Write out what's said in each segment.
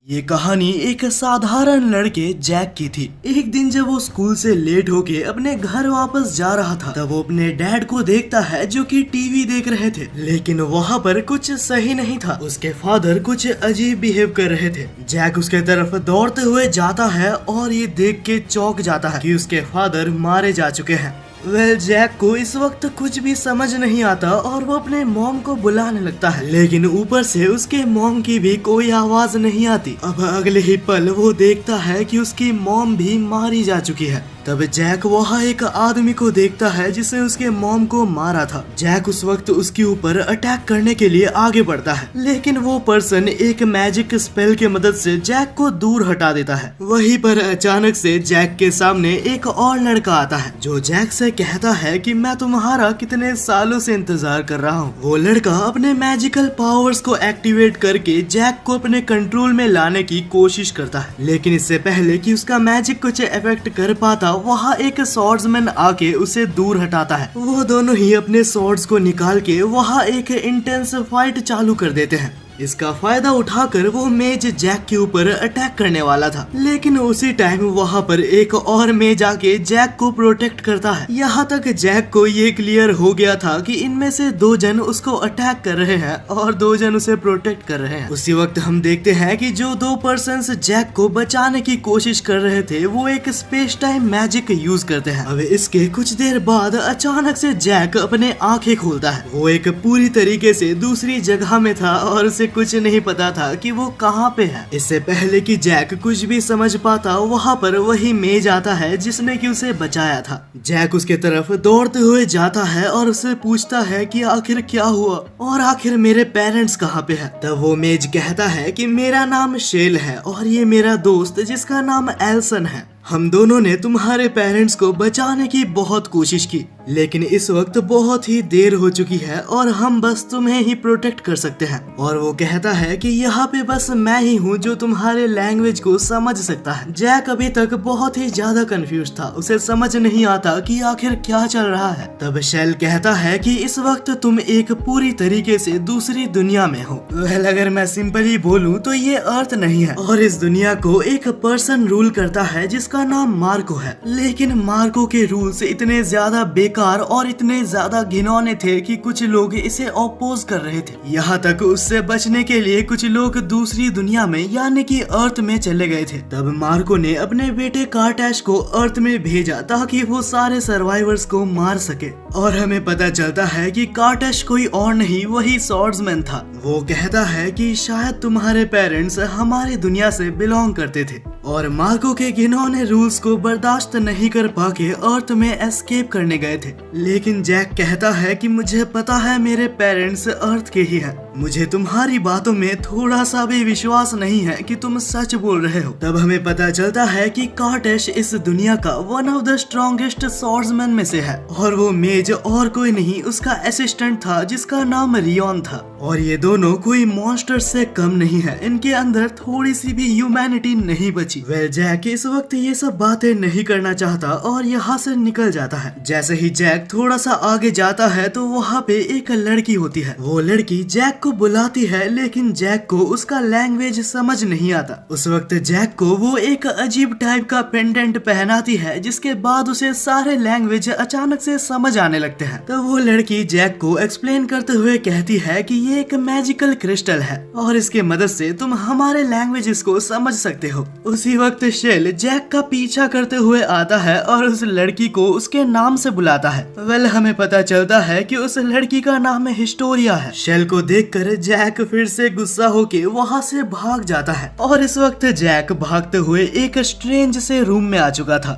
ये कहानी एक साधारण लड़के जैक की थी। एक दिन जब वो स्कूल से लेट होके अपने घर वापस जा रहा था, तब वो अपने डैड को देखता है जो कि टीवी देख रहे थे, लेकिन वहाँ पर कुछ सही नहीं था। उसके फादर कुछ अजीब बिहेव कर रहे थे। जैक उसके तरफ दौड़ते हुए जाता है और ये देख के चौंक जाता है कि उसके फादर मारे जा चुके हैं। जैक को इस वक्त कुछ भी समझ नहीं आता और वो अपने मॉम को बुलाने लगता है, लेकिन ऊपर से उसके मॉम की भी कोई आवाज नहीं आती। अब अगले ही पल वो देखता है कि उसकी मॉम भी मारी जा चुकी है। तब जैक वहाँ एक आदमी को देखता है जिसने उसके मॉम को मारा था। जैक उस वक्त उसके ऊपर अटैक करने के लिए आगे बढ़ता है, लेकिन वो पर्सन एक मैजिक स्पेल के मदद से जैक को दूर हटा देता है। वहीं पर अचानक से जैक के सामने एक और लड़का आता है जो जैक से कहता है कि मैं तुम्हारा कितने सालों से इंतजार कर रहा हूँ। वो लड़का अपने मैजिकल पावर्स को एक्टिवेट करके जैक को अपने कंट्रोल में लाने की कोशिश करता है, लेकिन इससे पहले कि उसका मैजिक कुछ इफेक्ट कर पाता, वहाँ एक स्वॉर्ड्समैन आके उसे दूर हटाता है। वो दोनों ही अपने स्वॉर्ड्स को निकाल के वहाँ एक इंटेंस फाइट चालू कर देते हैं। इसका फायदा उठाकर वो मेज जैक के ऊपर अटैक करने वाला था, लेकिन उसी टाइम वहाँ पर एक और मेज आके जैक को प्रोटेक्ट करता है। यहाँ तक जैक को ये क्लियर हो गया था कि इनमें से दो जन उसको अटैक कर रहे हैं और दो जन उसे प्रोटेक्ट कर रहे हैं। उसी वक्त हम देखते हैं कि जो दो पर्सन्स जैक को बचाने की कोशिश कर रहे थे वो एक स्पेस टाइम मैजिक यूज करते हैं। अब इसके कुछ देर बाद अचानक से जैक अपने आंखें खोलता है। वो एक पूरी तरीके से दूसरी जगह में था और कुछ नहीं पता था कि वो कहाँ पे है। इससे पहले कि जैक कुछ भी समझ पाता, वहाँ पर वही मेज आता है जिसने कि उसे बचाया था। जैक उसके तरफ दौड़ते हुए जाता है और उसे पूछता है कि आखिर क्या हुआ और आखिर मेरे पेरेंट्स कहाँ पे है। तब वो मेज कहता है कि मेरा नाम शेल है और ये मेरा दोस्त जिसका नाम एल्सन है। हम दोनों ने तुम्हारे पेरेंट्स को बचाने की बहुत कोशिश की, लेकिन इस वक्त बहुत ही देर हो चुकी है और हम बस तुम्हें ही प्रोटेक्ट कर सकते हैं। और वो कहता है कि यहाँ पे बस मैं ही हूँ जो तुम्हारे लैंग्वेज को समझ सकता है। जैक अभी तक बहुत ही ज्यादा कंफ्यूज था, उसे समझ नहीं आता कि आखिर क्या चल रहा है। तब शेल कहता है कि इस वक्त तुम एक पूरी तरीके से दूसरी दुनिया में हो। अगर मैं सिंपली बोलूँ तो ये अर्थ नहीं है और इस दुनिया को एक पर्सन रूल करता है जिसका नाम मार्को है, लेकिन मार्को के रूल्स इतने ज्यादा बेकार और इतने ज्यादा घिनौने थे कि कुछ लोग इसे अपोज कर रहे थे। यहाँ तक उससे बचने के लिए कुछ लोग दूसरी दुनिया में यानी कि अर्थ में चले गए थे। तब मार्को ने अपने बेटे कार्टैश को अर्थ में भेजा ताकि वो सारे सर्वाइवर्स को मार सके। और हमें पता चलता है कि कार्टैश कोई और नहीं, वही स्वॉर्ड्समैन था। वो कहता है कि शायद तुम्हारे पेरेंट्स हमारी दुनिया से बिलोंग करते थे और मार्को के घिनौने रूल्स को बर्दाश्त नहीं कर पाके अर्थ में एस्केप करने गए थे। लेकिन जैक कहता है कि मुझे पता है मेरे पेरेंट्स अर्थ के ही हैं। मुझे तुम्हारी बातों में थोड़ा सा भी विश्वास नहीं है कि तुम सच बोल रहे हो। तब हमें पता चलता है कि कार्टैश इस दुनिया का one of the strongest swordsman में से है और वो मेज और कोई नहीं उसका असिस्टेंट था जिसका नाम रियोन था। और ये दोनों कोई मॉन्स्टर से कम नहीं है, इनके अंदर थोड़ी सी भी ह्यूमैनिटी नहीं बची। जैक इस वक्त ये सब बातें नहीं करना चाहता और यहाँ से निकल जाता है। जैसे ही जैक थोड़ा सा आगे जाता है तो वहाँ पे एक लड़की होती है। वो लड़की जैक को बुलाती है, लेकिन जैक को उसका लैंग्वेज समझ नहीं आता। उस वक्त जैक को वो एक अजीब टाइप का पेंडेंट पहनाती है, जिसके बाद उसे सारे लैंग्वेज अचानक से समझ आने लगते हैं। तो वो लड़की जैक को एक्सप्लेन करते हुए कहती है कि ये एक मैजिकल क्रिस्टल है और इसके मदद से तुम हमारे लैंग्वेजेस को समझ सकते हो। उसी वक्त शेल जैक का पीछा करते हुए आता है और उस लड़की को उसके नाम से बुलाता है। हमें पता चलता है कि उस लड़की का नाम हिस्टोरिया है। शेल को देखकर जैक फिर से गुस्सा होके वहाँ से भाग जाता है और इस वक्त जैक भागते हुए एक स्ट्रेंज से रूम में आ चुका था।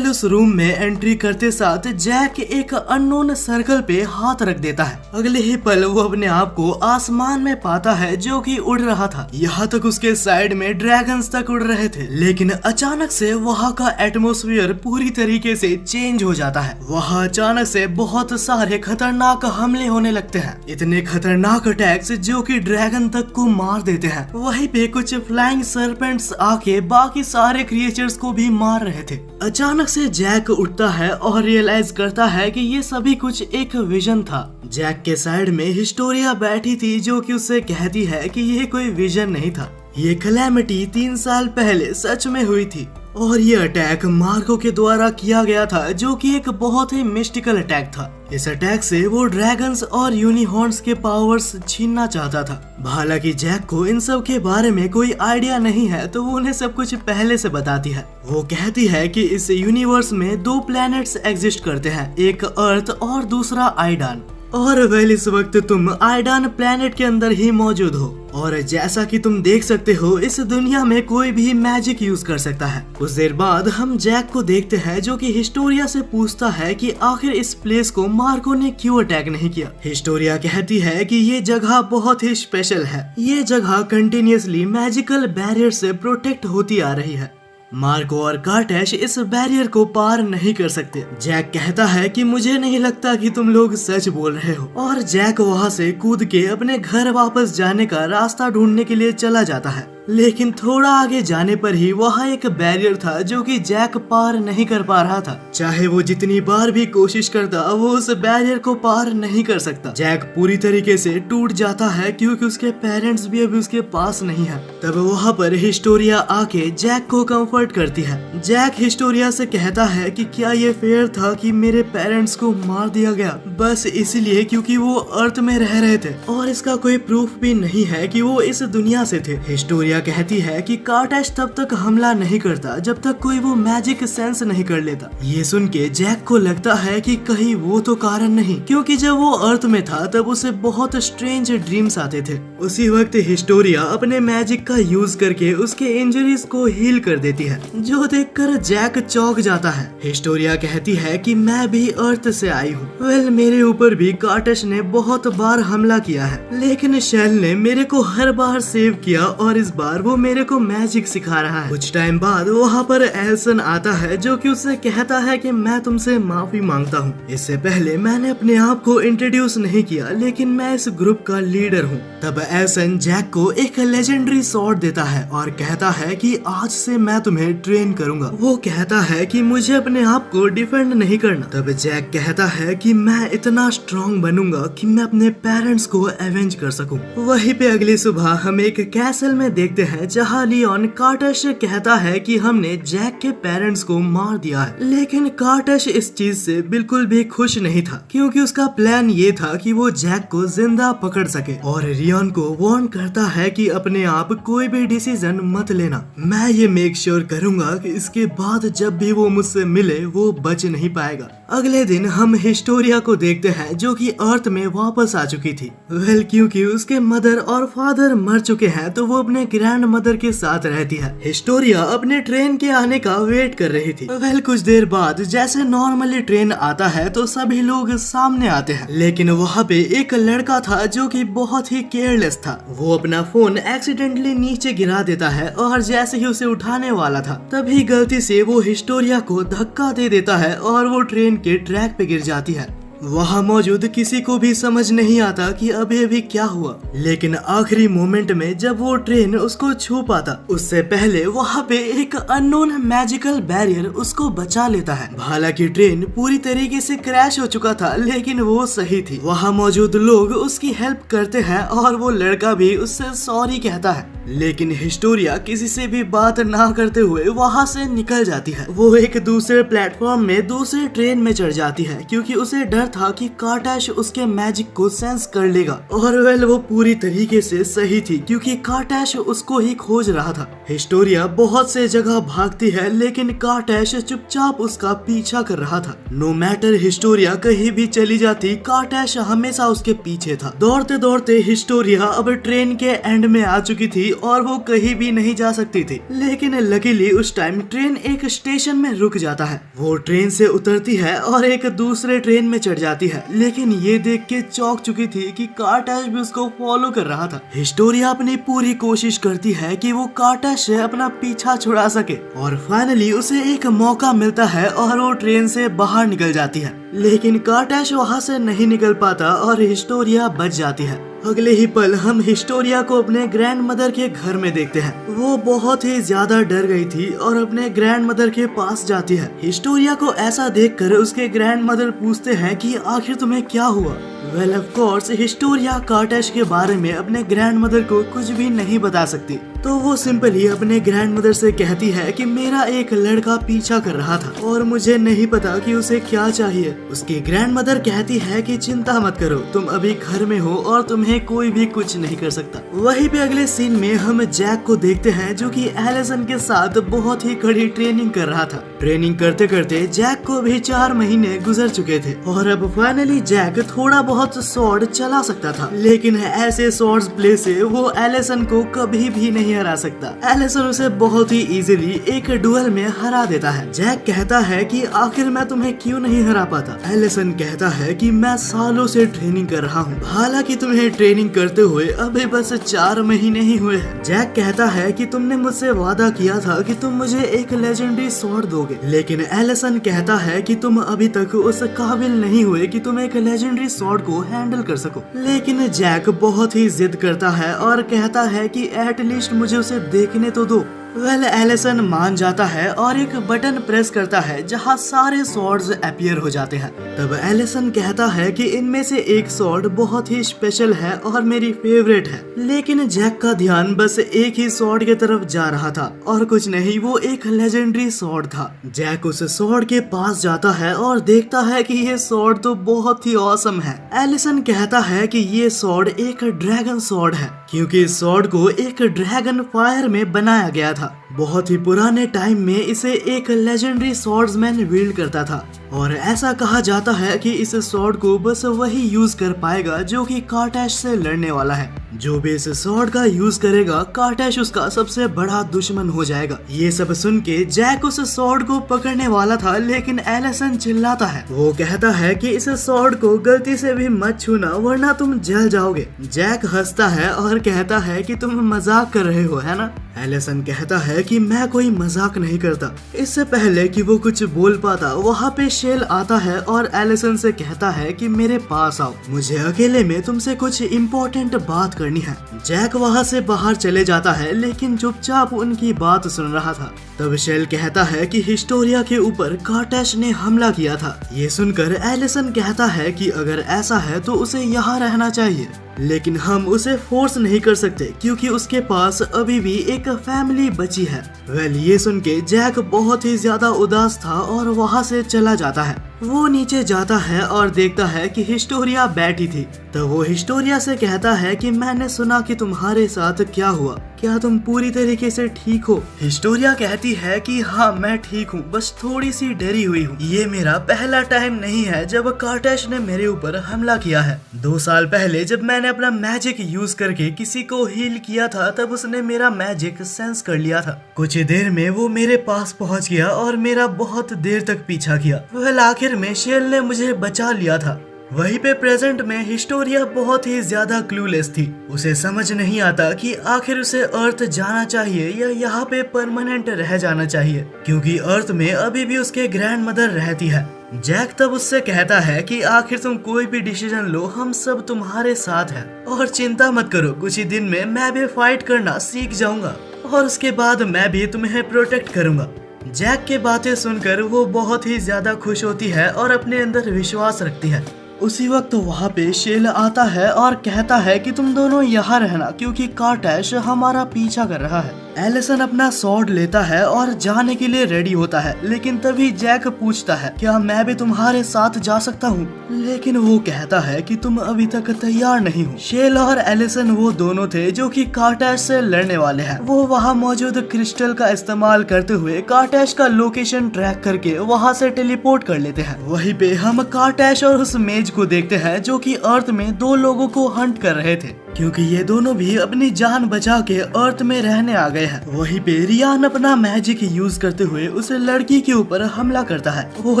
उस रूम में एंट्री करते साथ जैक एक अननोन सर्कल पे हाथ रख देता है। अगले ही पल वो अपने आप को आसमान में पाता है जो कि उड़ रहा था। यहाँ तक उसके साइड में ड्रैगन्स तक उड़ रहे थे, लेकिन अचानक से वहाँ का एटमॉस्फेयर पूरी तरीके से चेंज हो जाता है। वहाँ अचानक से बहुत सारे खतरनाक हमले होने लगते हैं, इतने खतरनाक अटैक्स जो कि ड्रैगन तक को मार देते हैं। वहीं पे कुछ फ्लाइंग सर्पेंट्स आके बाकी सारे क्रिएचर्स को भी मार रहे थे। अचानक से जैक उठता है और रियलाइज करता है कि ये सभी कुछ एक विजन था। जैक के साइड में हिस्टोरिया बैठी थी जो कि उससे कहती है कि ये कोई विजन नहीं था, ये कैलेमिटी 3 साल पहले सच में हुई थी और ये अटैक मार्को के द्वारा किया गया था, जो कि एक बहुत ही मिस्टिकल अटैक था। इस अटैक से वो ड्रैगन्स और यूनिहॉर्न्स के पावर्स छीनना चाहता था। हालांकि जैक को इन सब के बारे में कोई आइडिया नहीं है, तो वो उन्हें सब कुछ पहले से बताती है। वो कहती है कि इस यूनिवर्स में 2 प्लैनेट्स एग्जिस्ट करते हैं, एक अर्थ और दूसरा आइडान। और वेल इस वक्त तुम आइडान प्लैनेट के अंदर ही मौजूद हो और जैसा कि तुम देख सकते हो इस दुनिया में कोई भी मैजिक यूज कर सकता है। कुछ देर बाद हम जैक को देखते हैं जो कि हिस्टोरिया से पूछता है कि आखिर इस प्लेस को मार्को ने क्यों अटैक नहीं किया। हिस्टोरिया कहती है कि ये जगह बहुत ही स्पेशल है, ये जगह कंटिन्यूअसली मैजिकल बैरियर से प्रोटेक्ट होती आ रही है। मार्को और कार्टैश इस बैरियर को पार नहीं कर सकते। जैक कहता है कि मुझे नहीं लगता कि तुम लोग सच बोल रहे हो और जैक वहाँ से कूद के अपने घर वापस जाने का रास्ता ढूंढने के लिए चला जाता है। लेकिन थोड़ा आगे जाने पर ही वहाँ एक बैरियर था जो कि जैक पार नहीं कर पा रहा था। चाहे वो जितनी बार भी कोशिश करता वो उस बैरियर को पार नहीं कर सकता। जैक पूरी तरीके से टूट जाता है क्योंकि उसके पेरेंट्स भी अभी उसके पास नहीं है। तब वहाँ पर हिस्टोरिया आके जैक को कंफर्ट करती है। जैक हिस्टोरिया से कहता है कि क्या ये फेयर था कि मेरे पेरेंट्स को मार दिया गया बस इसलिए क्योंकि वो अर्थ में रह रहे थे और इसका कोई प्रूफ भी नहीं है कि वो इस दुनिया से थे। हिस्टोरिया कहती है कि कार्टैश तब तक हमला नहीं करता जब तक कोई वो मैजिक सेंस नहीं कर लेता। ये सुन के जैक को लगता है कि कहीं वो तो कारण नहीं, क्योंकि जब वो अर्थ में था तब उसे बहुत स्ट्रेंज ड्रीम्स आते थे। उसी वक्त हिस्टोरिया अपने मैजिक का यूज करके उसके इंजरीज को हील कर देती है, जो देखकर जैक चौंक जाता है। हिस्टोरिया कहती है कि मैं भी अर्थ से आई हूँ। वेल मेरे ऊपर भी कार्टैश ने बहुत बार हमला किया है, लेकिन शेल ने मेरे को हर बार सेव किया और इस बार वो मेरे को मैजिक सिखा रहा है। कुछ टाइम बाद वहाँ पर एल्सन आता है जो कि उससे कहता है कि मैं तुमसे माफी मांगता हूँ। इससे पहले मैंने अपने आप को इंट्रोड्यूस नहीं किया, लेकिन मैं इस ग्रुप का लीडर हूँ। तब एल्सन जैक को एक लेजेंडरी स्वॉर्ड देता है और कहता है कि आज से मैं तुम्हें ट्रेन करूंगा। वो कहता है कि मुझे अपने आप को डिफेंड नहीं करना। तब जैक कहता है कि मैं इतना स्ट्रॉन्ग बनूंगा कि मैं अपने पेरेंट्स को एवेंज कर सकूं। वहीं पे अगली सुबह हम एक कैसल में देखते हैं जहां लियोन कार्टैश से कहता है कि हमने जैक के पेरेंट्स को मार दिया है। लेकिन कार्टैश इस चीज से बिल्कुल भी खुश नहीं था, क्योंकि उसका प्लान ये था कि वो जैक को जिंदा पकड़ सके और लियोन को वार्न करता है कि अपने आप कोई भी डिसीजन मत लेना। मैं ये मेक श्योर करूंगा कि इसके बाद जब भी वो मुझसे मिले वो बच नहीं पाएगा। अगले दिन हम हिस्टोरिया को देखते हैं जो कि अर्थ में वापस आ चुकी थी। वेल क्योंकि उसके मदर और फादर मर चुके हैं तो वो अपने ग्रैंड मदर के साथ रहती है। हिस्टोरिया अपने ट्रेन के आने का वेट कर रही थी। वेल कुछ देर बाद जैसे नॉर्मली ट्रेन आता है तो सभी लोग सामने आते हैं, लेकिन वहाँ पे एक लड़का था जो कि बहुत ही केयरलेस था। वो अपना फोन एक्सीडेंटली नीचे गिरा देता है और जैसे ही उसे उठाने वाला था तभी गलती से वो हिस्टोरिया को धक्का दे देता है और वो ट्रेन के ट्रैक पे गिर जाती है। वहाँ मौजूद किसी को भी समझ नहीं आता कि अभी क्या हुआ, लेकिन आखिरी मोमेंट में जब वो ट्रेन उसको छू पाता उससे पहले वहाँ पे एक अननोन मैजिकल बैरियर उसको बचा लेता है। हालांकि ट्रेन पूरी तरीके से क्रैश हो चुका था, लेकिन वो सही थी। वहाँ मौजूद लोग उसकी हेल्प करते हैं और वो लड़का भी उससे सॉरी कहता है, लेकिन हिस्टोरिया किसी से भी बात ना करते हुए वहाँ से निकल जाती है। वो एक दूसरे प्लेटफॉर्म में दूसरे ट्रेन में चढ़ जाती है क्योंकि उसे डर था कि कार्टैश उसके मैजिक को सेंस कर लेगा। और वेल वो पूरी तरीके से सही थी क्योंकि कार्टैश उसको ही खोज रहा था। हिस्टोरिया बहुत से जगह भागती है, लेकिन कार्टैश चुपचाप उसका पीछा कर रहा था। नो मैटर हिस्टोरिया कहीं भी चली जाती, कार्टैश हमेशा उसके पीछे था। दौड़ते दौड़ते हिस्टोरिया अब ट्रेन के एंड में आ चुकी थी और वो कहीं भी नहीं जा सकती थी, लेकिन लकीली उस टाइम ट्रेन एक स्टेशन में रुक जाता है। वो ट्रेन से उतरती है और एक दूसरे ट्रेन में चढ़ जाती है, लेकिन ये देख के चौंक चुकी थी कि कार्टैश भी उसको फॉलो कर रहा था। हिस्टोरिया अपनी पूरी कोशिश करती है कि वो कार्टैश से अपना पीछा छुड़ा सके और फाइनली उसे एक मौका मिलता है और वो ट्रेन से बाहर निकल जाती है, लेकिन कार्टैश वहाँ से नहीं निकल पाता और हिस्टोरिया बच जाती है। अगले ही पल हम हिस्टोरिया को अपने ग्रैंड मदर के घर में देखते हैं। वो बहुत ही ज्यादा डर गई थी और अपने ग्रैंड मदर के पास जाती है। हिस्टोरिया को ऐसा देखकर उसके ग्रैंड मदर पूछते हैं कि आखिर तुम्हें क्या हुआ। वेल ऑफ कोर्स हिस्टोरिया कार्टेश के बारे में अपने ग्रैंड मदर को कुछ भी नहीं बता सकती, तो वो सिंपली अपने ग्रैंड मदर से कहती है कि मेरा एक लड़का पीछा कर रहा था और मुझे नहीं पता कि उसे क्या चाहिए। उसकी ग्रैंड मदर कहती है कि चिंता मत करो, तुम अभी घर में हो और तुम्हें कोई भी कुछ नहीं कर सकता। वहीं पे अगले सीन में हम जैक को देखते हैं जो कि एलिसन के साथ बहुत ही कड़ी ट्रेनिंग कर रहा था। ट्रेनिंग करते करते जैक को भी 4 महीने गुजर चुके थे और अब फाइनली जैक थोड़ा बहुत स्वॉर्ड चला सकता था, लेकिन ऐसे स्वॉर्ड्स प्ले से वो एलिसन को कभी भी नहीं हरा सकता। एलिसन उसे बहुत ही इजीली एक डुएल में हरा देता है। जैक कहता है कि आखिर मैं तुम्हें क्यों नहीं हरा पाता। एलिसन कहता है कि मैं सालों से ट्रेनिंग कर रहा हूँ, हालांकि तुम्हें ट्रेनिंग करते हुए अभी बस 4 महीने ही हुए हैं। जैक कहता है कि तुमने मुझसे वादा किया था कि तुम मुझे एक लेजेंडरी स्वॉर्ड दोगे, लेकिन एलिसन कहता है कि तुम अभी तक उस काबिल नहीं हुए कि तुम एक लेजेंडरी स्वॉर्ड को हैंडल कर सको। लेकिन जैक बहुत ही जिद करता है और कहता है कि एटलीस्ट मुझे उसे देखने तो दो। वेल एलिसन मान जाता है और एक बटन प्रेस करता है जहां सारे स्वॉर्ड्स अपीयर हो जाते हैं। तब एलिसन कहता है कि इनमें से एक स्वॉर्ड बहुत ही स्पेशल है और मेरी फेवरेट है, लेकिन जैक का ध्यान बस एक ही स्वॉर्ड की तरफ जा रहा था और कुछ नहीं, वो एक लेजेंडरी स्वॉर्ड था। जैक उस स्वॉर्ड के पास जाता है और देखता है कि ये स्वॉर्ड तो बहुत ही ऑसम है। एलिसन कहता है कि ये स्वॉर्ड एक ड्रैगन स्वॉर्ड है, क्योंकि इस स्वॉर्ड को एक ड्रैगन फायर में बनाया गया था। बहुत ही पुराने टाइम में इसे एक लेजेंडरी स्वॉर्ड्समैन विल्ड करता था और ऐसा कहा जाता है कि इस स्वॉर्ड को बस वही यूज कर पाएगा जो कि कार्टेश से लड़ने वाला है। जो भी इस स्वॉर्ड का यूज करेगा, कार्टेश उसका सबसे बड़ा दुश्मन हो जाएगा। ये सब सुन के जैक उस स्वॉर्ड को पकड़ने वाला था, लेकिन एलिसन चिल्लाता है। वो कहता है कि इस स्वॉर्ड को गलती से भी मत छूना वरना तुम जल जाओगे। जैक हंसता है और कहता है कि तुम मजाक कर रहे हो, है ना? एलिसन कहता है कि मैं कोई मजाक नहीं करता। इससे पहले कि वो कुछ बोल पाता, वहाँ पे शेल आता है और एलिसन से कहता है कि मेरे पास आओ, मुझे अकेले में तुमसे कुछ इम्पोर्टेंट बात करनी है। जैक वहाँ से बाहर चले जाता है, लेकिन चुपचाप उनकी बात सुन रहा था। तब शेल कहता है कि हिस्टोरिया के ऊपर कार्टेश ने हमला किया था। ये सुनकर एलिसन कहता है कि अगर ऐसा है तो उसे यहाँ रहना चाहिए, लेकिन हम उसे फोर्स नहीं कर सकते क्योंकि उसके पास अभी भी एक फैमिली बची है। वेल ये सुन के जैक बहुत ही ज्यादा उदास था और वहाँ से चला जाता है। वो नीचे जाता है और देखता है कि हिस्टोरिया बैठी थी। तो वो हिस्टोरिया से कहता है कि मैंने सुना कि तुम्हारे साथ क्या हुआ, क्या तुम पूरी तरीके से ठीक हो? हिस्टोरिया कहती है कि हाँ मैं ठीक हूँ, बस थोड़ी सी डरी हुई हूँ। ये मेरा पहला टाइम नहीं है जब कार्टेश ने मेरे ऊपर हमला किया है। 2 साल पहले जब मैंने अपना मैजिक यूज करके किसी को हील किया था, तब उसने मेरा मैजिक सेंस कर लिया था। कुछ ही देर में वो मेरे पास पहुँच गया और मेरा बहुत देर तक पीछा किया। वह आखिर में शेल ने मुझे बचा लिया था। वहीं पे प्रेजेंट में हिस्टोरिया बहुत ही ज्यादा क्लूलेस थी। उसे समझ नहीं आता कि आखिर उसे अर्थ जाना चाहिए या यहाँ पे परमानेंट रह जाना चाहिए, क्योंकि अर्थ में अभी भी उसके ग्रैंड मदर रहती है। जैक तब उससे कहता है कि आखिर तुम कोई भी डिसीजन लो, हम सब तुम्हारे साथ हैं और चिंता मत करो, कुछ ही दिन में मैं भी फाइट करना सीख जाऊंगा और उसके बाद मैं भी तुम्हें प्रोटेक्ट करूंगा। जैक की बातें सुनकर वो बहुत ही ज्यादा खुश होती है और अपने अंदर विश्वास रखती है। उसी वक्त वहाँ पे शेल आता है और कहता है कि तुम दोनों यहाँ रहना क्योंकि कार्टेश हमारा पीछा कर रहा है। एलिसन अपना स्वॉर्ड लेता है और जाने के लिए रेडी होता है, लेकिन तभी जैक पूछता है क्या मैं भी तुम्हारे साथ जा सकता हूँ? लेकिन वो कहता है कि तुम अभी तक तैयार नहीं हो। शेल और एलिसन वो दोनों थे जो कि कार्टेश से लड़ने वाले हैं। वो वहाँ मौजूद क्रिस्टल का इस्तेमाल करते हुए कार्टेश का लोकेशन ट्रैक करके वहाँ से टेलीपोर्ट कर लेते हैं। वहीं पे हम कार्टेश और उस मेज को देखते हैं जो कि अर्थ में 2 लोगों को हंट कर रहे थे, क्योंकि ये दोनों भी अपनी जान बचा के अर्थ में रहने आ गए हैं। वहीं पे रियान अपना मैजिक यूज करते हुए उस लड़की के ऊपर हमला करता है। वो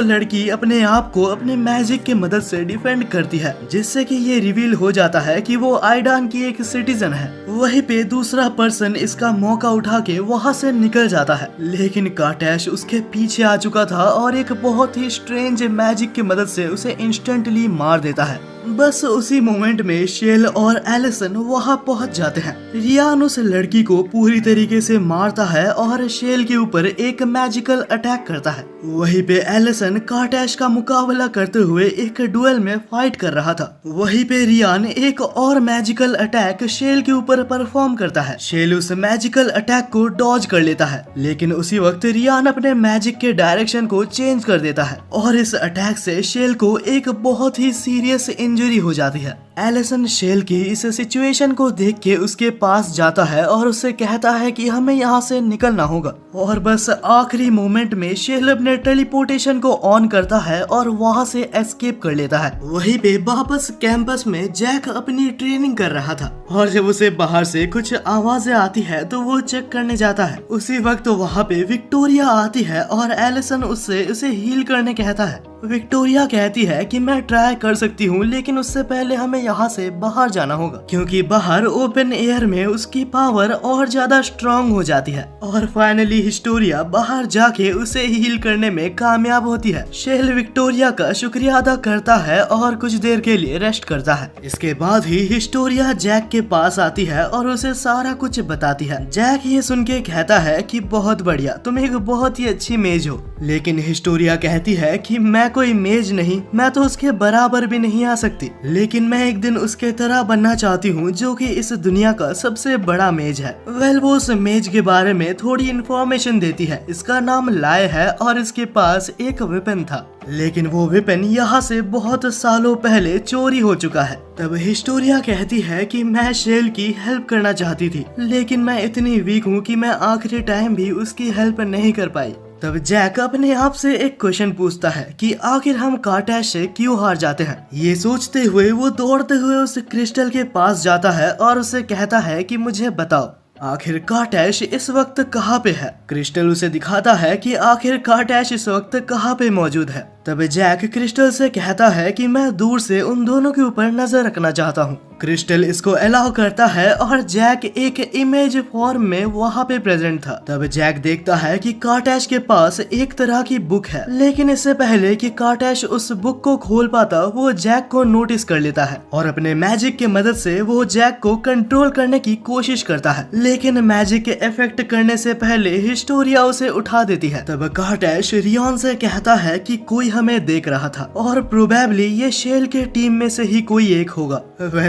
लड़की अपने आप को अपने मैजिक की मदद से डिफेंड करती है, जिससे कि ये रिवील हो जाता है कि वो आइडान की एक सिटीजन है। वहीं पे दूसरा पर्सन इसका मौका उठा के वहाँ से निकल जाता है, लेकिन कार्टेश उसके पीछे आ चुका था और एक बहुत ही स्ट्रेंज मैजिक की मदद से उसे इंस्टेंटली मार देता है। बस उसी मोमेंट में शेल और एलिसन वहां पहुंच जाते हैं। रियान उस लड़की को पूरी तरीके से मारता है और शेल के ऊपर एक मैजिकल अटैक करता है। वहीं पे एलिसन कार्टैश का मुकाबला करते हुए एक डुएल में फाइट कर रहा था। वहीं पे रियान एक और मैजिकल अटैक शेल के ऊपर परफॉर्म करता है। शेल उस मैजिकल अटैक को डॉज कर लेता है, लेकिन उसी वक्त रियान अपने मैजिक के डायरेक्शन को चेंज कर देता है और इस अटैक से शेल को एक बहुत ही सीरियस इंजरी हो जाती है। एलिसन शेल की इस सिचुएशन को देख के उसके पास जाता है और उससे कहता है कि हमें यहाँ से निकलना होगा। और बस आखिरी मोमेंट में शेल अपने टेलीपोर्टेशन को ऑन करता है और वहाँ से एस्केप कर लेता है। वहीं पे वापस कैंपस में जैक अपनी ट्रेनिंग कर रहा था और जब उसे बाहर से कुछ आवाजें आती है तो वो चेक करने जाता है। उसी वक्त वहाँ पे विक्टोरिया आती है और एलिसन उससे उसे हील करने कहता है। विक्टोरिया कहती है कि मैं ट्राई कर सकती हूँ, लेकिन उससे पहले हमें यहाँ से बाहर जाना होगा, क्योंकि बाहर ओपन एयर में उसकी पावर और ज्यादा स्ट्रॉन्ग हो जाती है। और फाइनली हिस्टोरिया बाहर जाके उसे हील करने में कामयाब होती है। शेल विक्टोरिया का शुक्रिया अदा करता है और कुछ देर के लिए रेस्ट करता है। इसके बाद ही हिस्टोरिया जैक के पास आती है और उसे सारा कुछ बताती है। जैक ये सुन के कहता है कि बहुत बढ़िया, तुम एक बहुत ही अच्छी मेज हो। लेकिन हिस्टोरिया कहती है कि मैं कोई मेज नहीं, मैं तो उसके बराबर भी नहीं आ सकती, लेकिन मैं एक दिन उसके तरह बनना चाहती हूँ जो कि इस दुनिया का सबसे बड़ा मेज है। वो उस मेज के बारे में थोड़ी इन्फॉर्मेशन देती है। इसका नाम लाय है और इसके पास एक वेपन था, लेकिन वो वेपन यहाँ से बहुत सालों पहले चोरी हो चुका है। तब हिस्टोरिया कहती है कि मैं शेल की हेल्प करना चाहती थी, लेकिन मैं इतनी वीक हूँ कि मैं आखिरी टाइम भी उसकी हेल्प नहीं कर पाई। तब जैक अपने आप से एक क्वेश्चन पूछता है कि आखिर हम कार्टैश से क्यों हार जाते हैं। ये सोचते हुए वो दौड़ते हुए उस क्रिस्टल के पास जाता है और उसे कहता है कि मुझे बताओ, आखिर कार्टैश इस वक्त कहाँ पे है। क्रिस्टल उसे दिखाता है कि आखिर कार्टैश इस वक्त कहाँ पे मौजूद है। तब जैक क्रिस्टल से कहता है कि मैं दूर से उन दोनों के ऊपर नजर रखना चाहता हूँ। क्रिस्टल इसको अलाउ करता है और जैक एक इमेज फॉर्म में वहाँ पे प्रेजेंट था। तब जैक देखता है कि कार्टैश के पास एक तरह की बुक है, लेकिन इससे पहले कि कार्टैश उस बुक को खोल पाता, वो जैक को नोटिस कर लेता है और अपने मैजिक के मदद से वो जैक को कंट्रोल करने की कोशिश करता है, लेकिन मैजिक के इफेक्ट करने से पहले हिस्टोरिया उसे उठा देती है। तब कार्टैश रियॉन से कहता है कि कोई हमें देख रहा था और प्रोबेबली ये शेल के टीम में से ही कोई एक होगा।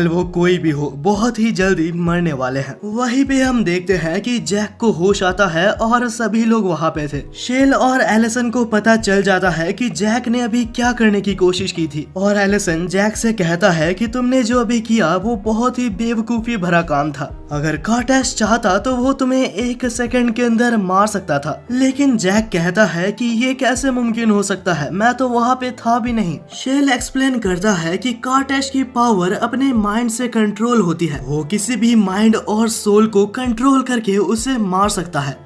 वो कोई भी हो, बहुत ही जल्दी मरने वाले हैं। वहीं पे हम देखते हैं कि जैक को होश आता है और सभी लोग वहाँ पे थे। शेल और एलिसन को पता चल जाता है कि जैक ने अभी क्या करने की कोशिश की थी और एलिसन जैक से कहता है कि तुमने जो अभी किया वो बहुत ही बेवकूफी भरा काम था। अगर कार्टैश चाहता तो वो तुम्हें 1 सेकंड के अंदर मार सकता था, लेकिन जैक कहता है कि ये कैसे मुमकिन हो सकता है, मैं तो वहाँ पे था भी नहीं। शेल एक्सप्लेन करता है कि कार्टैश की पावर अपने माइंड से कंट्रोल होती है, वो किसी भी माइंड और सोल को कंट्रोल करके उसे मार सकता है।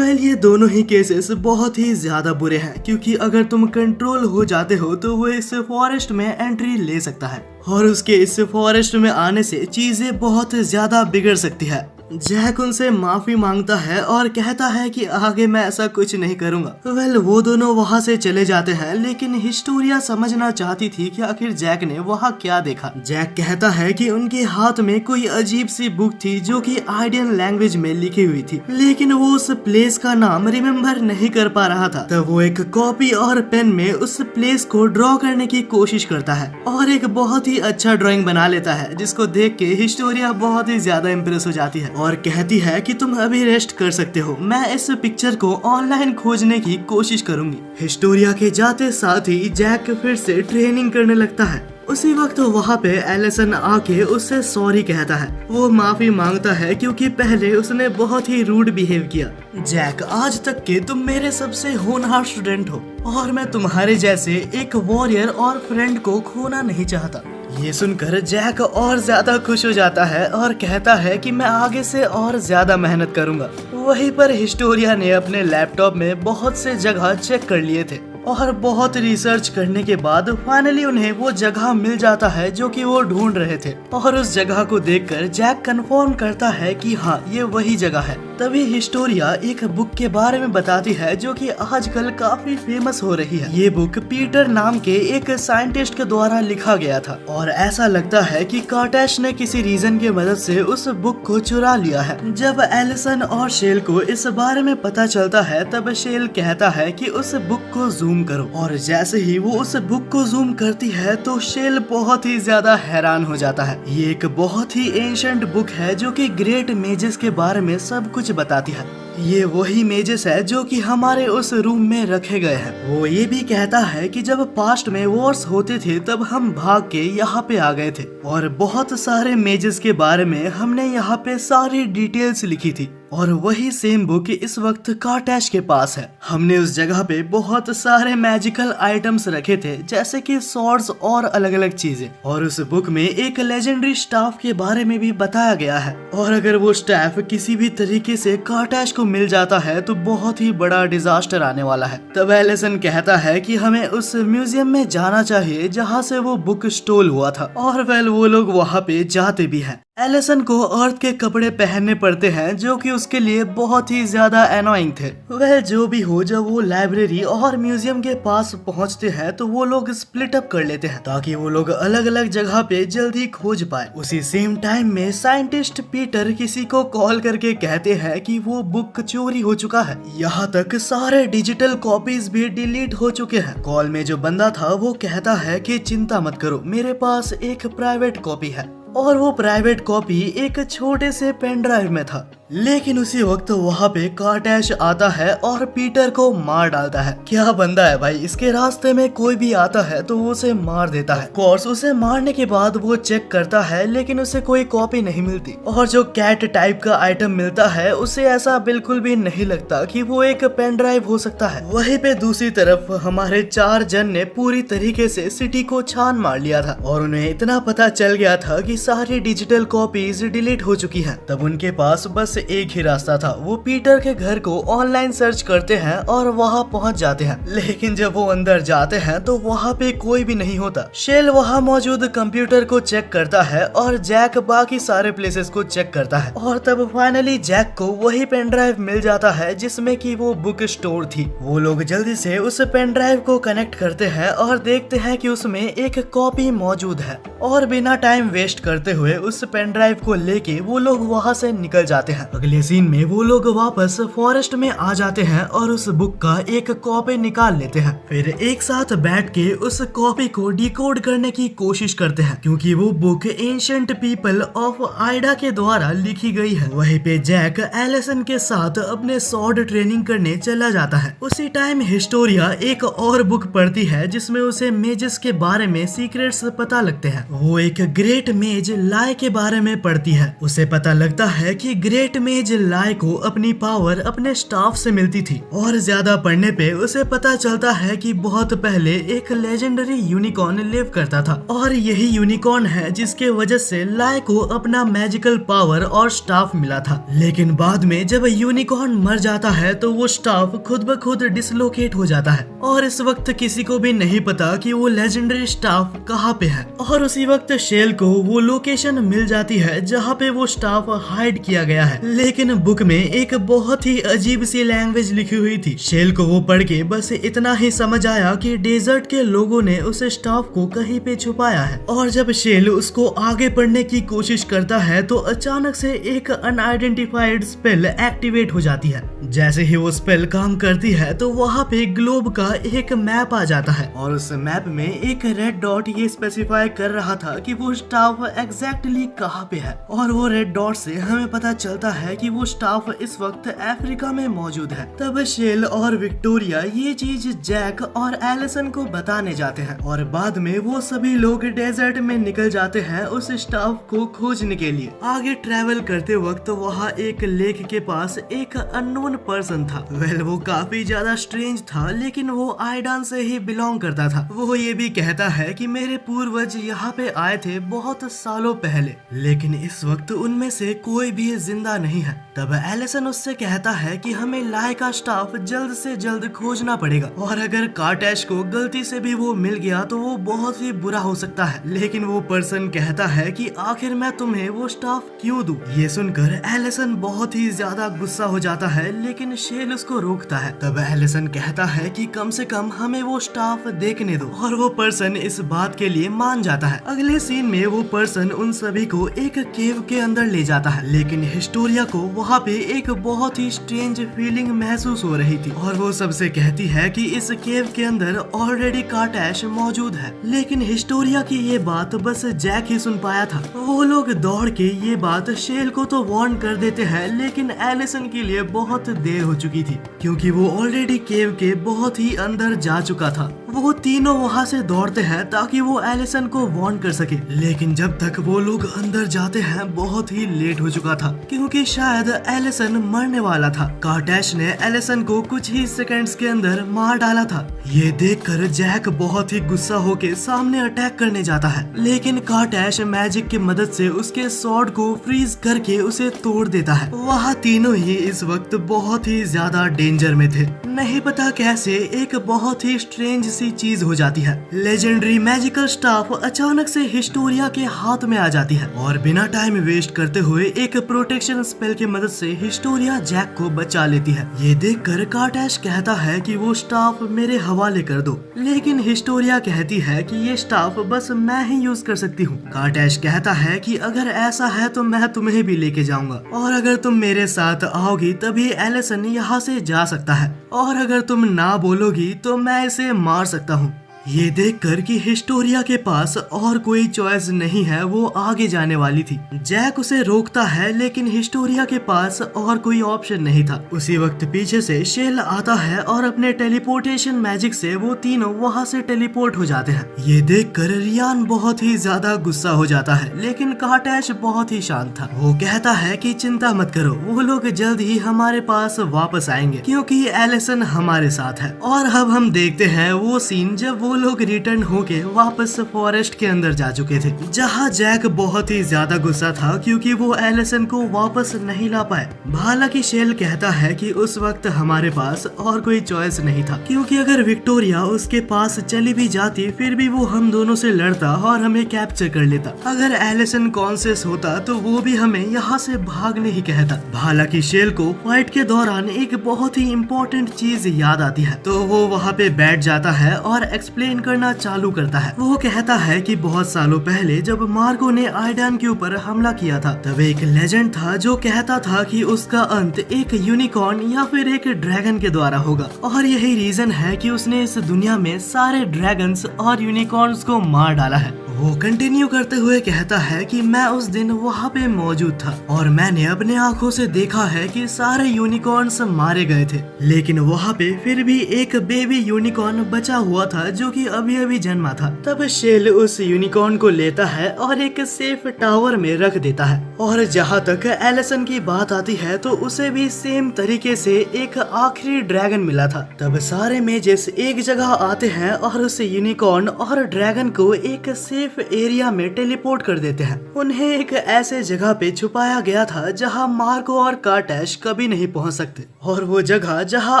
ये दोनों ही केसेस बहुत ही ज्यादा बुरे हैं, क्योंकि अगर तुम कंट्रोल हो जाते हो तो वो इस फॉरेस्ट में एंट्री ले सकता है और उसके इस फॉरेस्ट में आने से चीजें बहुत ज्यादा बिगड़ सकती है। जैक उनसे माफी मांगता है और कहता है कि आगे मैं ऐसा कुछ नहीं करूंगा। वो दोनों वहाँ से चले जाते हैं, लेकिन हिस्टोरिया समझना चाहती थी कि आखिर जैक ने वहाँ क्या देखा। जैक कहता है कि उनके हाथ में कोई अजीब सी बुक थी जो कि आइडियन लैंग्वेज में लिखी हुई थी, लेकिन वो उस प्लेस का नाम रिमेम्बर नहीं कर पा रहा था। तब वो एक कॉपी और पेन में उस प्लेस को ड्रॉ करने की कोशिश करता है और एक बहुत ही अच्छा ड्राइंग बना लेता है, जिसको देख के हिस्टोरिया बहुत ही ज्यादा इम्प्रेस हो जाती है और कहती है कि तुम अभी रेस्ट कर सकते हो, मैं इस पिक्चर को ऑनलाइन खोजने की कोशिश करूंगी। हिस्टोरिया के जाते साथ ही जैक फिर से ट्रेनिंग करने लगता है। उसी वक्त वहाँ पे एलिसन आके उससे सॉरी कहता है। वो माफी मांगता है क्योंकि पहले उसने बहुत ही रूड बिहेव किया। जैक, आज तक के तुम मेरे सबसे होनहार स्टूडेंट हो और मैं तुम्हारे जैसे एक वॉरियर और फ्रेंड को खोना नहीं चाहता। ये सुनकर जैक और ज्यादा खुश हो जाता है और कहता है कि मैं आगे से और ज्यादा मेहनत करूंगा। वहीं पर हिस्टोरिया ने अपने लैपटॉप में बहुत से जगह चेक कर लिए थे और बहुत रिसर्च करने के बाद फाइनली उन्हें वो जगह मिल जाता है जो कि वो ढूंढ रहे थे और उस जगह को देखकर जैक कंफर्म करता है कि हाँ, ये वही जगह है। तभी हिस्टोरिया एक बुक के बारे में बताती है जो कि आजकल काफी फेमस हो रही है। ये बुक पीटर नाम के एक साइंटिस्ट के द्वारा लिखा गया था और ऐसा लगता है कि कार्टैश ने किसी रीजन की मदद से उस बुक को चुरा लिया है। जब एलिसन और शेल को इस बारे में पता चलता है तब शेल कहता है कि उस बुक को जूम करो और जैसे ही वो उस बुक को जूम करती है तो शेल बहुत ही ज्यादा हैरान हो जाता है। ये एक बहुत ही एंशिएंट बुक है जो कि ग्रेट मेजेस के बारे में सब कुछ बताती है। ये वही मेजेस है जो कि हमारे उस रूम में रखे गए हैं। वो ये भी कहता है कि जब पास्ट में वॉर्स होते थे तब हम भाग के यहाँ पे आ गए थे और बहुत सारे मेजेस के बारे में हमने यहाँ पे सारी डिटेल्स लिखी थी और वही सेम बुक इस वक्त कार्टैश के पास है। हमने उस जगह पे बहुत सारे मैजिकल आइटम्स रखे थे जैसे कि सॉर्ड्स और अलग अलग चीजें, और उस बुक में एक लेजेंडरी स्टाफ के बारे में भी बताया गया है और अगर वो स्टाफ किसी भी तरीके से कार्टैश को मिल जाता है तो बहुत ही बड़ा डिजास्टर आने वाला है। तब एलिसन कहता है कि हमें उस म्यूजियम में जाना चाहिए जहाँ से वो बुक स्टोल हुआ था और वेल वो लोग वहाँ पे जाते भी हैं। एलिसन को अर्थ के कपड़े पहनने पड़ते हैं जो कि उसके लिए बहुत ही ज्यादा एनोइंग थे। वह जो भी हो, जब वो लाइब्रेरी और म्यूजियम के पास पहुंचते हैं तो वो लोग स्प्लिट अप कर लेते हैं ताकि वो लोग अलग अलग जगह पे जल्दी खोज पाए। उसी सेम टाइम में साइंटिस्ट पीटर किसी को कॉल करके कहते हैं कि वो बुक चोरी हो चुका है, यहाँ तक सारे डिजिटल कॉपीज भी डिलीट हो चुके हैं। कॉल में जो बंदा था वो कहता है कि चिंता मत करो, मेरे पास एक प्राइवेट कॉपी है, और वो प्राइवेट कॉपी एक छोटे से पेन ड्राइव में था। लेकिन उसी वक्त वहाँ पे कार्टैश आता है और पीटर को मार डालता है। क्या बंदा है भाई, इसके रास्ते में कोई भी आता है तो वो उसे मार देता है। कोर्स उसे मारने के बाद वो चेक करता है लेकिन उसे कोई कॉपी नहीं मिलती और जो कैट टाइप का आइटम मिलता है उसे ऐसा बिल्कुल भी नहीं लगता कि वो एक पेन ड्राइव हो सकता है। वहीं पे दूसरी तरफ हमारे 4 जन ने पूरी तरीके से सिटी को छान मार लिया था और उन्हें इतना पता चल गया था कि सारी डिजिटल कॉपीज डिलीट हो चुकी हैं। तब उनके पास बस एक ही रास्ता था, वो पीटर के घर को ऑनलाइन सर्च करते हैं और वहाँ पहुँच जाते हैं। लेकिन जब वो अंदर जाते हैं तो वहाँ पे कोई भी नहीं होता। शेल वहाँ मौजूद कंप्यूटर को चेक करता है और जैक बाकी सारे प्लेसेस को चेक करता है और तब फाइनली जैक को वही पेन ड्राइव मिल जाता है जिसमें कि वो बुक स्टोर थी। वो लोग जल्दी से उस पेन ड्राइव को कनेक्ट करते हैं और देखते हैं कि उसमें एक कॉपी मौजूद है और बिना टाइम वेस्ट करते हुए उस पेन ड्राइव को लेके वो लोग वहाँ से निकल जाते हैं। अगले सीन में वो लोग वापस फॉरेस्ट में आ जाते हैं और उस बुक का एक कॉपी निकाल लेते हैं। फिर एक साथ बैठ के उस कॉपी को डिकोड करने की कोशिश करते हैं क्योंकि वो book ancient people of Aida के द्वारा लिखी गई है। वहीं पे जैक एलिसन के साथ अपने सॉर्ड ट्रेनिंग करने चला जाता है। उसी टाइम हिस्टोरिया एक और बुक पढ़ती है जिसमें उसे मेजेस के बारे में सीक्रेट्स पता लगते हैं। वो एक ग्रेट मेज लाई के बारे में पढ़ती है। उसे पता लगता है कि ग्रेट मेज लाई को अपनी पावर अपने स्टाफ से मिलती थी और ज्यादा पढ़ने पे उसे पता चलता है कि बहुत पहले एक लेजेंडरी यूनिकॉर्न लिव करता था और यही यूनिकॉर्न है जिसके वजह से लाई को अपना मैजिकल पावर और स्टाफ मिला था। लेकिन बाद में जब यूनिकॉर्न मर जाता है तो वो स्टाफ खुद ब खुद डिसलोकेट हो जाता है और इस वक्त किसी को भी नहीं पता कि वो लेजेंडरी स्टाफ कहाँ पे है। और उसी वक्त शेल को वो लोकेशन मिल जाती है जहाँ पे वो स्टाफ हाइड किया गया है। लेकिन बुक में एक बहुत ही अजीब सी लैंग्वेज लिखी हुई थी। शेल को वो पढ़ के बस इतना ही समझ आया कि डेजर्ट के लोगों ने उस स्टाफ को कहीं पे छुपाया है। और जब शेल उसको आगे पढ़ने की कोशिश करता है तो अचानक से एक अनआइडेंटिफाइड स्पेल एक्टिवेट हो जाती है। जैसे ही वो स्पेल काम करती है तो वहाँ पे ग्लोब का एक मैप आ जाता है और उस मैप में एक रेड डॉट ये स्पेसिफाई कर रहा था कि वो स्टाफ एग्जैक्टली कहाँ पे है। और वो रेड डॉट से हमें पता चलता है कि वो स्टाफ इस वक्त अफ्रीका में मौजूद है। तब शेल और विक्टोरिया ये चीज जैक और एलिसन को बताने जाते हैं और बाद में वो सभी लोग डेजर्ट में निकल जाते हैं उस स्टाफ को खोजने के लिए। आगे ट्रेवल करते वक्त वहाँ एक लेक के पास एक अननोन पर्सन था। वेल वो काफी ज्यादा स्ट्रेंज था लेकिन वो आइडान से ही बिलोंग करता था। वो ये भी कहता है कि मेरे पूर्वज यहाँ पे आए थे बहुत सालों पहले, लेकिन इस वक्त उनमें से कोई भी जिंदा नहीं है। तब एलिसन उससे कहता है कि हमें लाई का स्टाफ जल्द से जल्द खोजना पड़ेगा और अगर कार्टैश को गलती से भी वो मिल गया तो वो बहुत ही बुरा हो सकता है। लेकिन वो पर्सन कहता है कि आखिर मैं तुम्हें वो स्टाफ क्यों दूं? ये सुनकर एलिसन बहुत ही ज्यादा गुस्सा हो जाता है, लेकिन शेल उसको रोकता है। तब एलिसन कहता है कि कम से कम हमें वो स्टाफ देखने दो और वो पर्सन इस बात के लिए मान जाता है। अगले सीन में वो पर्सन उन सभी को एक केव के अंदर ले जाता है, लेकिन हिस्टोरिया को वहाँ पे एक बहुत ही स्ट्रेंज फीलिंग महसूस हो रही थी और वो सबसे कहती है कि इस केव के अंदर ऑलरेडी कार्टैश मौजूद है। लेकिन हिस्टोरिया की ये बात बस जैक ही सुन पाया था। वो लोग दौड़ के ये बात शेल को तो वार्न कर देते हैं, लेकिन एलिसन के लिए बहुत देर हो चुकी थी क्योंकि वो ऑलरेडी केव के बहुत ही अंदर जा चुका था। वो तीनों वहाँ से दौड़ते हैं ताकि वो एलिसन को वार्न कर सके, लेकिन जब तक वो लोग अंदर जाते हैं बहुत ही लेट हो चुका था क्योंकि शायद एलिसन मरने वाला था। कार्टैश ने एलिसन को कुछ ही सेकंड्स के अंदर मार डाला था। ये देखकर जैक बहुत ही गुस्सा होके सामने अटैक करने जाता है, लेकिन कार्टैश मैजिक की मदद से उसके स्वॉर्ड को फ्रीज करके उसे तोड़ देता है। वहाँ तीनों ही इस वक्त बहुत ही ज्यादा डेंजर में थे। नहीं पता कैसे एक बहुत ही स्ट्रेंज सी चीज हो जाती है। लेजेंडरी मैजिकल स्टाफ अचानक से हिस्टोरिया के हाथ में आ जाती है और बिना टाइम वेस्ट करते हुए एक प्रोटेक्शन स्पेल की मदद से हिस्टोरिया जैक को बचा लेती है। ये देखकर कार्टैश कहता है कि वो स्टाफ मेरे हवाले कर दो, लेकिन हिस्टोरिया कहती है कि ये स्टाफ बस मैं ही यूज कर सकती हूँ। कार्टैश कहता है कि अगर ऐसा है तो मैं तुम्हें भी लेके जाऊंगा और अगर तुम मेरे साथ आओगी तभी एलिसन यहाँ से जा सकता है और अगर तुम ना बोलोगी तो मैं इसे मार सकता हूँ। ये देखकर कि हिस्टोरिया के पास और कोई चॉइस नहीं है, वो आगे जाने वाली थी। जैक उसे रोकता है, लेकिन हिस्टोरिया के पास और कोई ऑप्शन नहीं था। उसी वक्त पीछे से शेल आता है और अपने टेलीपोर्टेशन मैजिक से वो तीनों वहाँ से टेलीपोर्ट हो जाते हैं। ये देखकर रियान बहुत ही ज्यादा गुस्सा हो जाता है, लेकिन कार्टैश बहुत ही शांत था। वो कहता है कि चिंता मत करो, वो लोग जल्द ही हमारे पास वापस आएंगे क्योंकि एलिसन हमारे साथ है। और अब हम देखते हैं वो सीन जब वो लोग रिटर्न होके वापस फॉरेस्ट के अंदर जा चुके थे, जहाँ जैक बहुत ही ज्यादा गुस्सा था क्योंकि वो एलिसन को वापस नहीं ला पाए। हालांकि शेल कहता है कि उस वक्त हमारे पास और कोई चॉइस नहीं था क्योंकि अगर विक्टोरिया उसके पास चली भी जाती फिर भी वो हम दोनों से लड़ता और हमें कैप्चर कर लेता। अगर एलिसन कॉन्शियस होता तो वो भी हमें यहाँ से भागने ही कहता। हालांकि शेल को फाइट के दौरान एक बहुत ही इम्पोर्टेंट चीज याद आती है, तो वो वहाँ पे बैठ जाता है और एक्सप्लेन करना चालू करता है। वो कहता है कि बहुत सालों पहले जब मार्को ने आइडान के ऊपर हमला किया था तब एक लेजेंड था जो कहता था कि उसका अंत एक यूनिकॉर्न या फिर एक ड्रैगन के द्वारा होगा, और यही रीजन है कि उसने इस दुनिया में सारे ड्रैगन्स और यूनिकॉर्न्स को मार डाला है। वो कंटिन्यू करते हुए कहता है कि मैं उस दिन वहाँ पे मौजूद था और मैंने अपने आंखों से देखा है कि सारे यूनिकॉर्न्स मारे गए थे, लेकिन वहाँ पे फिर भी एक बेबी यूनिकॉर्न बचा हुआ था जो कि अभी अभी जन्मा था। तब शेल उस यूनिकॉर्न को लेता है और एक सेफ टावर में रख देता है। और जहाँ तक एलिसन की बात आती है तो उसे भी सेम तरीके से एक आखिरी ड्रैगन मिला था। तब सारे मेजेस एक जगह आते हैं और उस यूनिकॉर्न और ड्रैगन को एक सेफ एरिया में टेलीपोर्ट कर देते हैं। उन्हें एक ऐसे जगह पे छुपाया गया था जहाँ मार्को और कार्टैश कभी नहीं पहुँच सकते, और वो जगह जहाँ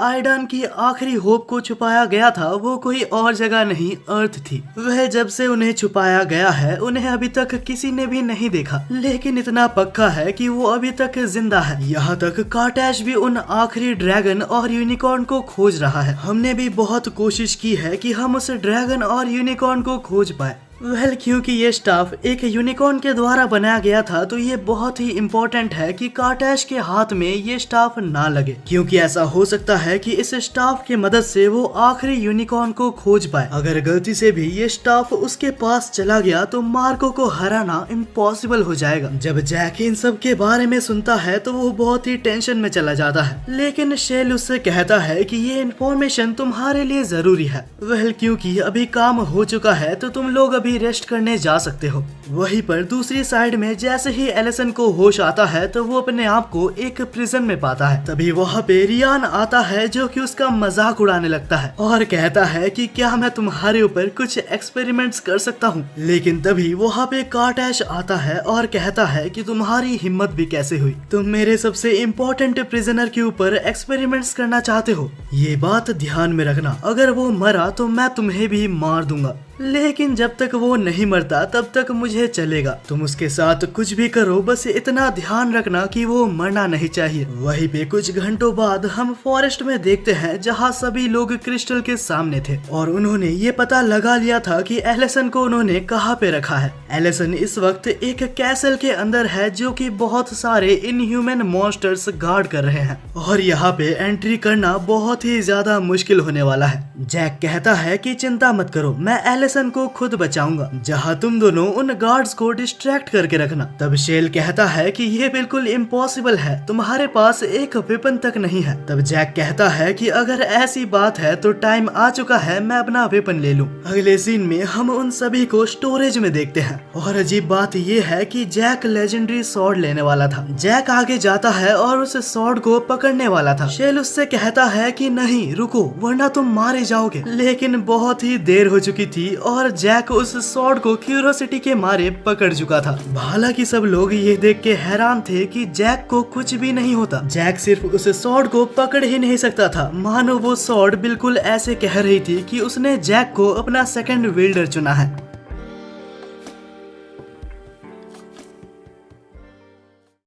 आइडान की आखिरी होप को छुपाया गया था वो कोई और जगह नहीं अर्थ थी। वह जब से उन्हें छुपाया गया है उन्हें अभी तक किसी ने भी नहीं देखा, लेकिन इतना पक्का है कि वो अभी तक जिंदा है। यहाँ तक कार्टैश भी उन आखिरी ड्रैगन और यूनिकॉर्न को खोज रहा है। हमने भी बहुत कोशिश की है कि हम उस ड्रैगन और यूनिकॉर्न को खोज पाए। क्योंकि ये स्टाफ एक यूनिकॉर्न के द्वारा बनाया गया था तो ये बहुत ही इम्पोर्टेंट है कि कार्टैश के हाथ में ये स्टाफ ना लगे, क्योंकि ऐसा हो सकता है कि इस स्टाफ की मदद से वो आखिरी यूनिकॉर्न को खोज पाए। अगर गलती से भी ये स्टाफ उसके पास चला गया तो मार्को को हराना इम्पॉसिबल हो जाएगा। जब जैक इन सब के बारे में सुनता है तो वो बहुत ही टेंशन में चला जाता है, लेकिन शेल उससे कहता है कि ये इन्फॉर्मेशन तुम्हारे लिए जरूरी है। क्योंकि अभी काम हो चुका है तो तुम लोग अभी भी रेस्ट करने जा सकते हो। वहीं पर दूसरी साइड में जैसे ही एलिसन को होश आता है तो वो अपने आप को एक प्रिजन में पाता है। तभी वहाँ पे रियान आता है जो कि उसका मजाक उड़ाने लगता है और कहता है कि क्या मैं तुम्हारे ऊपर कुछ एक्सपेरिमेंट्स कर सकता हूँ। लेकिन तभी वहाँ पे कार्टैश आता है और कहता है कि तुम्हारी हिम्मत भी कैसे हुई, तुम मेरे सबसे इम्पोर्टेंट प्रिजनर के ऊपर एक्सपेरिमेंट्स करना चाहते हो। ये बात ध्यान में रखना, अगर वो मरा तो मैं तुम्हें भी मार दूंगा, लेकिन जब तक वो नहीं मरता तब तक मुझे चलेगा। तुम उसके साथ कुछ भी करो, बस इतना ध्यान रखना कि वो मरना नहीं चाहिए। वहीं पे कुछ घंटों बाद हम फॉरेस्ट में देखते हैं जहाँ सभी लोग क्रिस्टल के सामने थे और उन्होंने ये पता लगा लिया था कि एलिसन को उन्होंने कहाँ पे रखा है। एलिसन इस वक्त एक कैसल के अंदर है जो कि बहुत सारे इनह्यूमन मॉन्स्टर्स गार्ड कर रहे हैं और यहाँ पे एंट्री करना बहुत ही ज्यादा मुश्किल होने वाला है। जैक कहता है कि चिंता मत करो, मैं एलिसन को खुद बचाऊंगा, जहाँ तुम दोनों उन गार्ड्स को डिस्ट्रैक्ट करके रखना। तब शेल कहता है कि ये बिल्कुल इम्पॉसिबल है, तुम्हारे पास एक वेपन तक नहीं है। तब जैक कहता है कि अगर ऐसी बात है तो टाइम आ चुका है मैं अपना वेपन ले लूं। अगले सीन में हम उन सभी को स्टोरेज में देखते हैं और अजीब बात ये है कि जैक लेजेंडरी सॉर्ड लेने वाला था। जैक आगे जाता है और उस सॉर्ड को पकड़ने वाला था। शेल उससे कहता है कि नहीं रुको, वरना तुम मारे जाओगे। लेकिन बहुत ही देर हो चुकी थी और जैक उस सॉर्ड को क्यूरियोसिटी के मारे पकड़ चुका था। हालांकि सब लोग ये देख के हैरान थे कि जैक को कुछ भी नहीं होता। जैक सिर्फ उस सॉर्ड को पकड़ ही नहीं सकता था, मानो वो सॉर्ड बिल्कुल ऐसे कह रही थी कि उसने जैक को अपना सेकंड विल्डर चुना है।